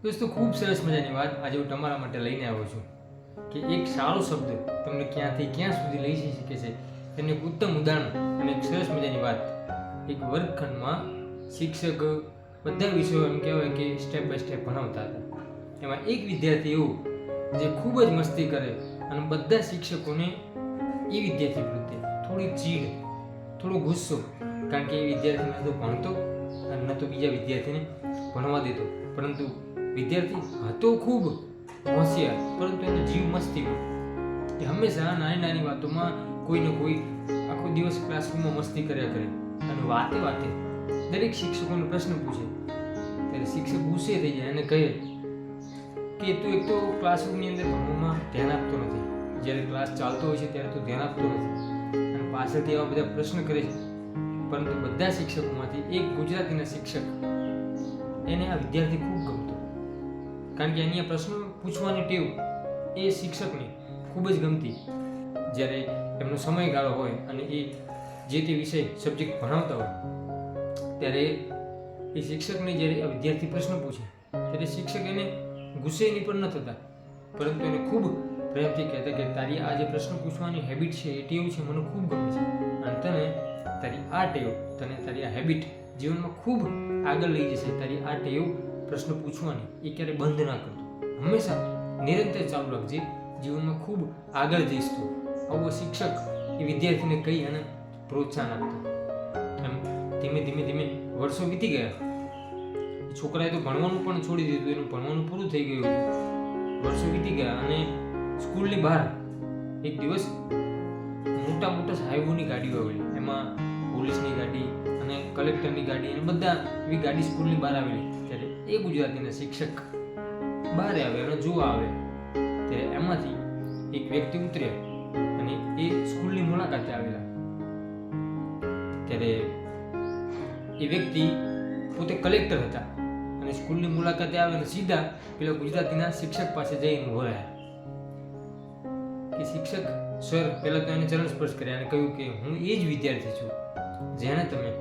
દોસ્તો, ખૂબ સરસ મજાની વાત આજે હું તમારા માટે લઈને આવ્યો છું કે એક સારો શબ્દ તમને ક્યાંથી ક્યાં સુધી લઈ જઈ શકે છે તેનું એક ઉત્તમ ઉદાહરણ અને એક સરસ મજાની વાત. એક વર્ગખંડમાં શિક્ષક બધા વિષયો એમ કહેવાય કે સ્ટેપ બાય સ્ટેપ ભણાવતા હતા. એમાં એક વિદ્યાર્થી એવું જે ખૂબ જ મસ્તી કરે અને બધા શિક્ષકોને એ વિદ્યાર્થી પ્રત્યે થોડી ચીડ, થોડો ગુસ્સો, કારણ કે એ વિદ્યાર્થીને તો ભણતો અને ન તો બીજા વિદ્યાર્થીને ભણવા દેતો. પરંતુ વિદ્યાર્થી હતો ખૂબ હોશિયાર, પરંતુ એનો જીવ મસ્તીમાં. એ હંમેશા નાની નાની વાતોમાં કોઈને કોઈ આખો દિવસ ક્લાસરૂમમાં મસ્તી કર્યા કરે અને વાતે વાતે દરેક શિક્ષકોને પ્રશ્ન પૂછે. ત્યારે શિક્ષક ગુસ્સે થઈ જાય અને કહે કે તું એક તો ક્લાસરૂમની અંદર ભણવામાં ધ્યાન આપતો નથી, જ્યારે ક્લાસ ચાલતો હોય છે ત્યારે તું ધ્યાન આપતો નથી અને પાછળથી આવા બધા પ્રશ્ન કરે છે. પરંતુ બધા શિક્ષકોમાંથી એક ગુજરાતીના શિક્ષક, એને આ વિદ્યાર્થી ખૂબ ગમતો, કારણ કે એની આ પ્રશ્નો પૂછવાની ટેવ એ શિક્ષકને ખૂબ જ ગમતી. જ્યારે એમનો સમયગાળો હોય અને એ જે તે વિષય સબ્જેક્ટ ભણાવતા હોય ત્યારે એ શિક્ષકને જ્યારે આ વિદ્યાર્થી પ્રશ્ન પૂછે ત્યારે શિક્ષક એને ગુસ્સે ની પણ ન થતા, પરંતુ એને ખૂબ પ્રેમથી કહેતા કે તારી આ જે પ્રશ્ન પૂછવાની હેબિટ છે, એ ટેવ છે, મને ખૂબ ગમે છે અને તને તારી આ ટેવ, તને તારી આ હેબિટ જીવનમાં ખૂબ આગળ લઈ જશે. તારી આ ટેવ પ્રશ્ન પૂછવાની એ ક્યારે બંધ ના કરતો, હંમેશા નિરંતર ચાલુ રાખજે, જીવનમાં ખૂબ આગળ જઈશ તું. આવો શિક્ષક એ વિદ્યાર્થીને કહી અને પ્રોત્સાહન આપતો. એમ ધીમે ધીમે ધીમે વર્ષો વીતી ગયા. છોકરાએ તો ભણવાનું પણ છોડી દીધું, એનું ભણવાનું પૂરું થઈ ગયું. વર્ષો વીતી ગયા અને સ્કૂલની બહાર એક દિવસ મોટા મોટા સાહેબોની ગાડીઓ આવેલી. એમાં પોલીસની ગાડી અને કલેક્ટરની ગાડી અને બધા એવી ગાડી સ્કૂલની બહાર આવેલી. ત્યારે એ ગુજરાતીના શિક્ષક બહાર આવે અને જોવા આવે ત્યારે એમાંથી એક વ્યક્તિ ઉતર્યા અને એ સ્કૂલની મુલાકાતે આવેલા. ત્યારે એ વ્યક્તિ પોતે કલેક્ટર હતા અને સ્કૂલની મુલાકાતે આવે અને સીધા પેલા ગુજરાતીના શિક્ષક પાસે જઈને ઉભા રહ્યા કે શિક્ષક સર, પહેલા તો એને ચરણ સ્પર્શ કર્યા અને કહ્યું કે હું એ જ વિદ્યાર્થી છું જેને તમે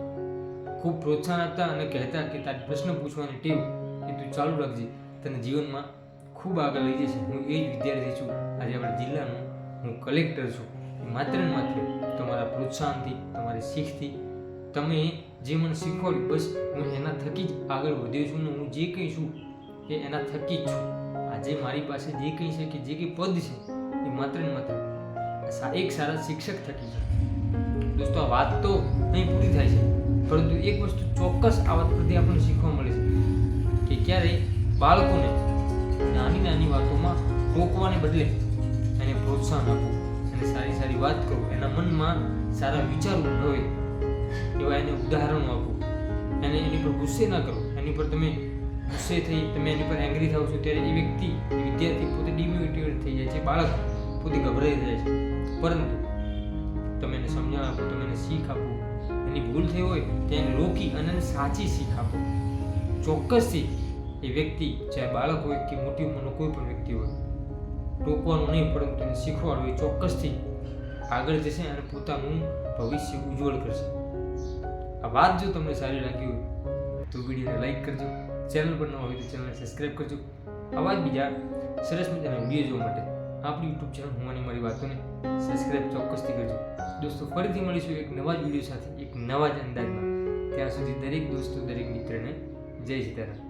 ખૂબ પ્રોત્સાહન આપતા અને કહેતા કે તારી પ્રશ્ન પૂછવાની ટેવ એ તું ચાલુ રાખજે, તને જીવનમાં ખૂબ આગળ લઈ જશે. હું એ જ વિદ્યાર્થી છું, આજે આપણા જિલ્લાનો હું કલેક્ટર છું. માત્ર ને માત્ર તમારા પ્રોત્સાહનથી, તમારી શીખથી, તમે જે મને શીખવાડ્યું, બસ હું એના થકી જ આગળ વધ્યો છું. ને હું જે કંઈ છું એ એના થકી જ છું. આજે મારી પાસે જે કંઈ છે કે જે કંઈ પદ છે એ માત્ર ને માત્ર એક સારા શિક્ષક થકી છે. દોસ્તો, આ વાત તો નહીં પૂરી થાય છે, પરંતુ એક વસ્તુ ચોક્કસ આ વાત પ્રત્યે આપણને શીખવા મળે છે કે ક્યારે બાળકોને નાની નાની વાતોમાં ટોકવાને બદલે એને પ્રોત્સાહન આપવું, એને સારી સારી વાત કરો, એના મનમાં સારા વિચારો ઉભવે એવા એને ઉદાહરણો આપવું. એને એની પર ગુસ્સે ના કરો. એની પર તમે ગુસ્સે થઈ, તમે એની પર એંગ્રી થાવ છો ત્યારે એ વ્યક્તિ, એ વિદ્યાર્થી પોતે ડિમોટિવેટ થઈ જાય છે, બાળક પોતે ગભરાઈ જાય છે. પરંતુ તમે એને સમજણ આપો, તમે એને શીખ આપો, એની ભૂલ થઈ હોય તેને રોકી અને એને સાચી શીખ આપો. ચોક્કસથી એ વ્યક્તિ, ચાહે બાળક હોય કે મોટી ઉંમરનો કોઈ પણ વ્યક્તિ હોય, ટોકવાનું નહીં પરંતુ એને શીખવાડવું, એ ચોક્કસથી આગળ જશે અને પોતાનું ભવિષ્ય ઉજ્જવળ કરશે. આ વાત જો તમને સારી લાગી હોય તો વિડીયોને લાઈક કરજો, ચેનલ પર ન હોય તો ચેનલને સબસ્ક્રાઈબ કરજો. આવા જ બીજા સરસ મજાના વિડીયો જોવા માટે આપણી યુટ્યુબ ચેનલ હુંમાની મારી વાતોને સબસ્ક્રાઈબ ચોક્કસથી કરજો. દોસ્તો, ફરીથી મળીશું એક નવા જ વિડીયો સાથે, એક નવા જ અંદાજમાં. ત્યાં સુધી દરેક દોસ્તો, દરેક મિત્રને જય સીતારામ.